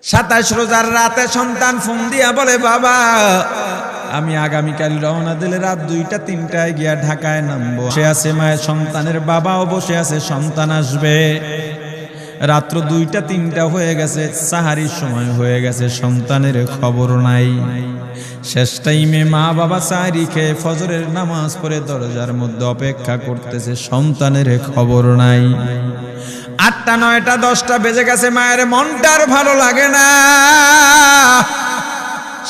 27 রোজার রাতে সন্তান ফোন দিয়া বলে, বাবা আমি আগামীকাল রওনা দিলে রাত 2টা-3টায় গিয়া ঢাকায় নামবো। বসে আছে মায়ের, সন্তানের বাবাও বসে আছে, সন্তান আসবে। রাত্র 2টা-3টা হয়ে গেছে, সাহারির সময় হয়ে গেছে, সন্তানের খবর নাই। শেষ টাইমে মা বাবা সাহারি খেয়ে ফজরের নামাজ পড়ে দরজার মধ্যে অপেক্ষা করতেছে, সন্তানের খবর নাই। 8টা, 9টা, 10টা বেজে গেছে, মায়ের মনটার ভালো লাগে না।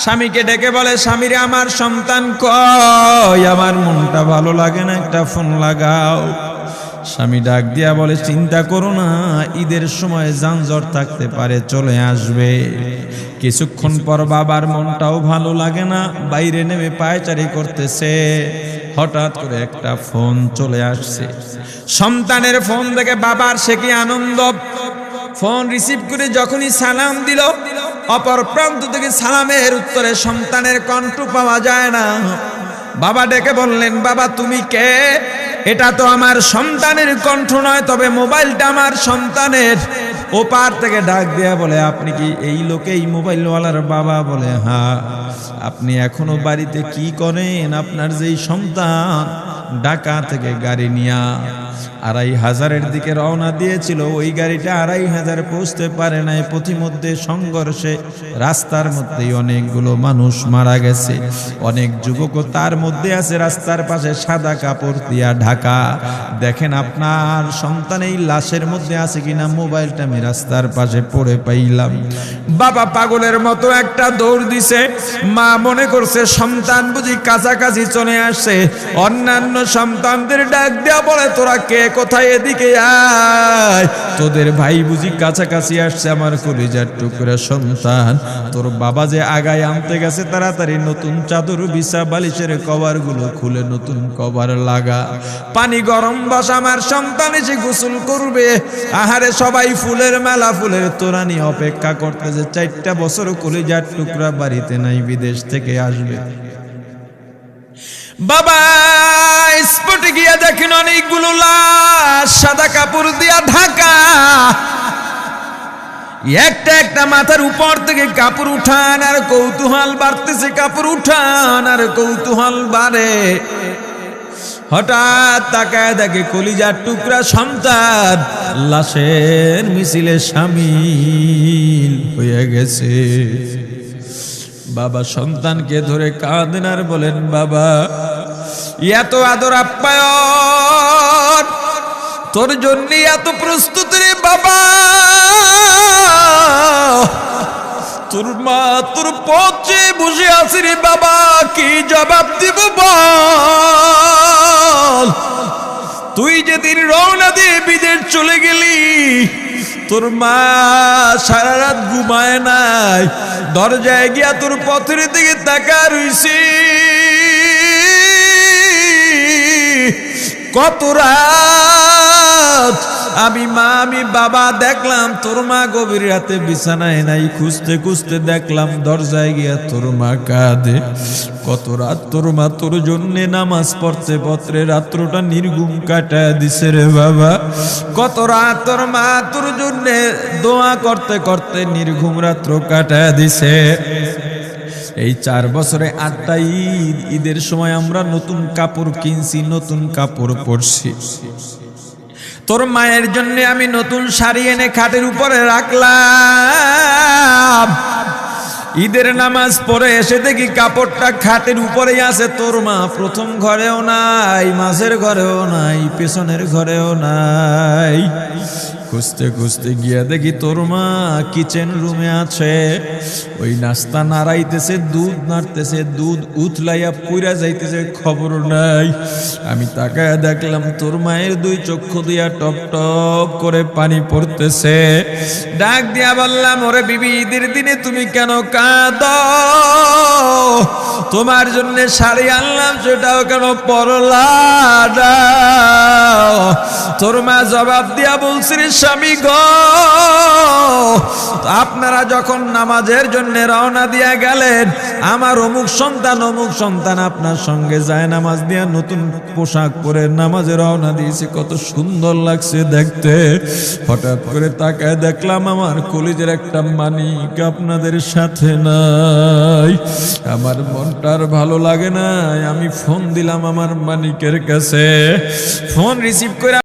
স্বামীকে ডেকে বলে, স্বামীরে আমার সন্তান কই, আমার মনটা ভালো লাগে না, একটা ফোন লাগাও। স্বামী ডাক দিয়া বলে, চিন্তা করো না, ঈদের সময় যানজট থাকতে পারে, চলে আসবে। কিছুক্ষণ পর বাবার মনটাও ভালো লাগে না, বাইরে নেমে পায়চারি করতেছে। হঠাৎ করে একটা ফোন চলে আসছে। সন্তানের ফোন দেখে বাবার সে কি আনন্দ। ফোন রিসিভ করে যখনই সালাম দিল, অপর প্রান্ত থেকে সালামের উত্তরে সন্তানের কণ্ঠ পাওয়া যায় না। বাবা ডেকে বললেন, বাবা তুমি কে? এটা তো আমার সন্তানের কণ্ঠ নয়, তবে মোবাইলটা আমার সন্তানের। ওপার থেকে ডাক দেয়া বলে, আপনি কি এই লোকে, এই মোবাইলওয়ালার বাবা? বলে, হ্যাঁ। আপনি এখনো বাড়িতে কি করেন? আপনার যেই সন্তান ঢাকা থেকে গাড়ি নিয়া 2500-এর দিকে রওনা দিয়েছিল, ওই গাড়িটা 2500 পৌঁছতে পারে নাই। পথিমধ্যে সংঘর্ষে রাস্তার মধ্যেই অনেকগুলো মানুষ মারা গেছে, অনেক যুবকও তার মধ্যে আছে। রাস্তার পাশে সাদা কাপড় দিয়া ঢাকা। দেখেন আপনার সন্তান এই লাশের মধ্যে আছে কিনা। মোবাইলটা আমি রাস্তার পাশে পড়ে পাইলাম। বাবা পাগলের মতো একটা দৌড় দিছে। মা মনে করছে সন্তান বুঝি কাছাকাছি চলে আসছে। অন্যান্য সন্তানদের ডাক দেয়া বলে, তোরা কে, কোথায়, এদিকে আয়, তোদের ভাই বুঝি কাছাকাছি আসছে। আমার কলিজার টুকরা সন্তান, তোর বাবা যে আগায় আনতে গেছে, তাড়াতাড়ি নতুন চাদর বিছা, বালিশের কভার গুলো খুলে নতুন কভার লাগা, পানি গরম বসা, আমার সন্তান এসে গোসল করবে। আহারে সবাই ফুলের মেলা, ফুলের তোড়া নিয়ে অপেক্ষা করতেছে। 4টা বছর কলিজার টুকরা বাড়িতে নাই, বিদেশ থেকে আসবে। বাবা স্পটে গিয়া দেখেন অনেকগুলো লাশ সাদা কাপড় দিয়া ঢাকা। একটা একটা মাথার উপর থেকে কাপড় উঠান আর কৌতূহল বাড়তেছে, কাপড় উঠান আর কৌতূহল বাড়ে। হঠাৎ তাকায় দেখে কলিজার টুকরা সন্তান লাশের মিছিলে শামিল হয়ে গেছে। বাবা সন্তানকে ধরে কাঁদেন আর বলেন, বাবা এত আদর আপ্যায়ন, তোর জন্য এত প্রস্তুত রে বাবা। তোর মা তোর পথে বসে আছে রে বাবা, কি জবাব দিব বল? তুই যেদিন রওনা দিয়ে বিদেশ চলে গেলি, তোর মা সারা রাত ঘুমায় নাই, দরজায় গিয়া তোর পথের দিকে তাকা রইছি। কত রাত আমি মা, আমি বাবা দেখলাম তোর মা গভীর রাতে বিছানায় নাই। খুঁজতে খুঁজতে দেখলাম দরজায় গিয়া তোর মা কাঁদে। কত রাত তোর মা তোর জন্যে নামাজ পড়তে পড়তে রাত্রটা নির্ঘুম কাটায় দিছে রে বাবা। কত রাত তোর মা তোর জন্যে দোয়া করতে করতে নির্ঘুম রাত্র কাটায় দিছে। এই 4 বছরে 8টা ঈদ, ঈদের সময় আমরা নতুন কাপড় কিনছি, নতুন কাপড় পরছি। তোর মায়ের জন্য আমি নতুন শাড়ি এনে খাটের উপরে রাখলাম। ঈদের নামাজ পড়ে এসে দেখি কাপড়টা খাটের উপরেই আছে। তোর মা প্রথম ঘরেও নাই, মাঝের ঘরেও নাই, পেছনের ঘরেও নাই। খুঁজতে খুঁজতে গিয়া দেখি তোর মা কিচেন রুমে আছে। ওই নাস্তা নাড়াইতেছে, দুধ নাড়তেছে, দুধ উতলাইয়া পুইরা যাইতেছে, খবর নাই। আমি তাকায় দেখলাম তোর মায়ের 2 চক্ষু দিয়া টপ টপ করে পানি পড়তেছে। ডাক দিয়া বললাম, ওরে বিবি, ঈদের দিনে তুমি কেন কাঁদো? তোমার জন্য শাড়ি আনলাম, সেটাও কেন পরলা না? তোর মা জবাব দিয়া বলছে, রে স্বামী গো, আপনারা যখন নামাজের জন্য রওনা দিয়া গেলেন, আমার অমুক সন্তান আপনার সঙ্গে যায় নামাজ দিয়া নতুন পোশাক পরে নামাজে রওনা দিয়েছে, কত সুন্দর লাগছে দেখতে। হঠাৎ করে তাকায় দেখলাম আমার কলিজের একটা মানিক আপনাদের সাথে নাই। আমার মনটার ভালো লাগে না, আমি ফোন দিলাম আমার মানিকের কাছে। ফোন রিসিভ করে